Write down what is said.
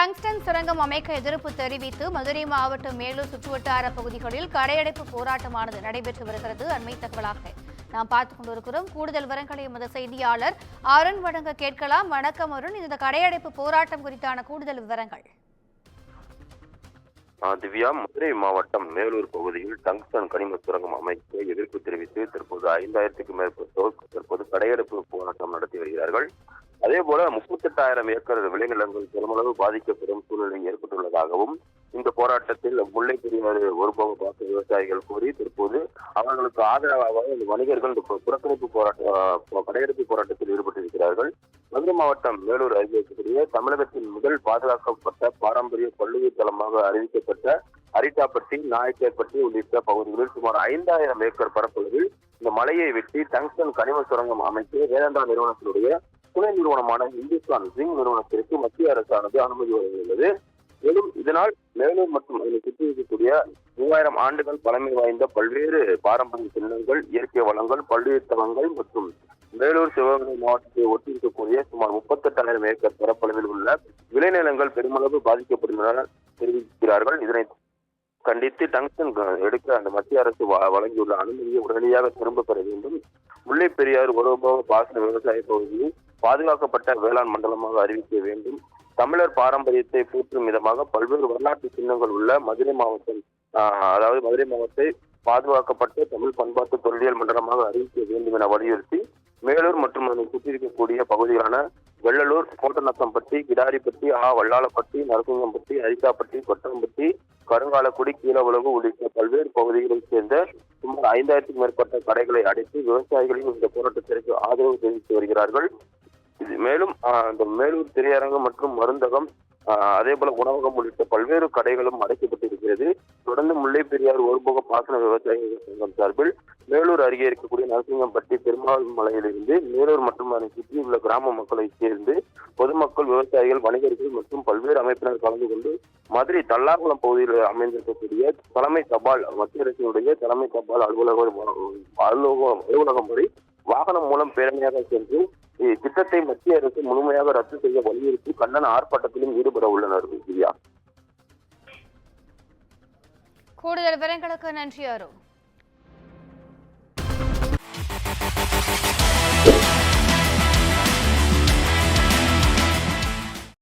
Tungsten சுரங்கம் அமைக்க எதிர்ப்பு தெரிவித்து மதுரை மாவட்டம் மேலூர் சுற்றுவட்டார பகுதிகளில் கடையடைப்பு போராட்டமானது நடைபெற்று வருகிறது. அண்மை தகவலாக நாம் பார்த்துக் கொண்டிருக்கிறோம். கூடுதல் விவரங்களை எமது செய்தியாளர் அருண் வழங்க கேட்கலாம். வணக்கம் அருண், இந்த கடையடைப்பு போராட்டம் குறித்தான கூடுதல் விவரங்கள். திவ்யா, மதுரை மாவட்டம் மேலூர் பகுதியில் டங்ஸ்டன் கனிம சுரங்கம் அமைக்க எதிர்ப்பு தெரிவித்து தற்போது 5000க்கும் மேற்பட்டோர் தற்போது கடையெடுப்பு போராட்டம் நடத்தி வருகிறார்கள். அதேபோல 38,000 ஏக்கர் விளைநிலங்கள் பெருமளவு பாதிக்கப்படும் சூழ்நிலை ஏற்பட்டுள்ளதாகவும் இந்த போராட்டத்தில் முல்லை பெரியாறு ஒருபோக பாச விவசாயிகள் கூறி தற்போது அவர்களுக்கு ஆதரவாக இந்த வணிகர்கள் புறக்கணிப்பு கடையெடுப்பு போராட்டத்தில் ஈடுபட்டிருக்கிறார்கள். மதுரை மாவட்டம் மேலூர் அருகே இருக்கக்கூடிய தமிழகத்தின் முதல் பாதுகாக்கப்பட்ட பாரம்பரிய பல்லுயிர் தலமாக அறிவிக்கப்பட்ட அரிட்டாப்பட்டி, நாயக்கேற்பட்டி உள்ளிட்ட பகுதிகளில் சுமார் 5000 ஏக்கர் பரப்பளவில் இந்த மலையை வெட்டி டங்ஸ்டன் கனிம சுரங்கம் அமைக்க வேதாந்தா நிறுவனத்தினுடைய துணை நிறுவனமான இந்துஸ்தான் ஜிங்க் நிறுவனத்திற்கு மத்திய அரசானது அனுமதி வழங்கியுள்ளது. மேலும் இதனால் மேலூர் மற்றும் அதனை சுற்றி இருக்கக்கூடிய 3000 ஆண்டுகள் பழமை வாய்ந்த பல்வேறு பாரம்பரிய சின்னங்கள், இயற்கை வளங்கள், பல்வேறு தலங்கள் மற்றும் மேலூர் சிவகங்கை மாவட்டத்தை ஒட்டியிருக்கக்கூடிய சுமார் 38,000 ஏக்கர் பரப்பளவில் உள்ள விளைநிலங்கள் பெருமளவு பாதிக்கப்படுவதாக தெரிவிக்கிறார்கள். இதனை கண்டித்து டங்ஸ்டன் எடுக்க அந்த மத்திய அரசு வழங்கியுள்ள அனுமதியை உடனடியாக திரும்ப பெற வேண்டும். முல்லை பெரியாறு ஒருபோக பாசன விவசாய பகுதியை பாதுகாக்கப்பட்ட வேளாண் மண்டலமாக அறிவிக்க வேண்டும். தமிழர் பாரம்பரியத்தை போற்றும் விதமாக பல்வேறு வரலாற்று சின்னங்கள் உள்ள மதுரை மாவட்டம் மதுரை மாவட்டத்தை பாதுகாக்கப்பட்ட தமிழ் பண்பாட்டு தொல்லியல் மண்டலமாக அறிவிக்க வேண்டும் என வலியுறுத்தி மேலூர் மற்றும் அதனை சுற்றியிருக்கக்கூடிய பகுதிகளான வெள்ளலூர், கோட்டநத்தம்பட்டி, கிடாரிப்பட்டி, வல்லாளப்பட்டி, நரசிங்கம்பட்டி, அரிசாப்பட்டி, கொட்டம்பட்டி, கருங்காலக்குடி, கீழவுலகு உள்ளிட்ட பல்வேறு பகுதிகளைச் சேர்ந்த சுமார் 5000க்கும் மேற்பட்ட கடைகளை அடைத்து விவசாயிகளின் இந்த போராட்டத்திற்கு ஆதரவு தெரிவித்து வருகிறார்கள். மேலும் இந்த மேலூர் திரையரங்கம் மற்றும் மருந்தகம், அதே போல உணவகம் உள்ளிட்ட பல்வேறு கடைகளும் அடைக்கப்பட்டிருக்கிறது. தொடர்ந்து முல்லை பெரியாறு ஒருபோக பாசன விவசாயிகள் சங்கம் சார்பில் மேலூர் அருகே இருக்கக்கூடிய நரசிங்கம்பட்டி, பெருமாள் மலையிலிருந்து மேலூர் மற்றும் அதனை சுற்றியுள்ள கிராம மக்களை சேர்ந்து பொதுமக்கள், விவசாயிகள், வணிகர்கள் மற்றும் பல்வேறு அமைப்பினர் கலந்து கொண்டு மதுரை தல்லாகுளம் பகுதியில் அமைந்திருக்கக்கூடிய தலைமை தபால் மத்திய அரசினுடைய தலைமை தபால் அலுவலகம் வரை வாகனம் மூலம் பேரணியாக சென்று திட்டத்தை மத்திய அரசு முழுமையாக ரத்து செய்ய வலியுறுத்தி கண்டன ஆர்ப்பாட்டத்திலும் ஈடுபட உள்ளனர். கூடுதல் விவரங்களுக்கு நன்றி அருண்.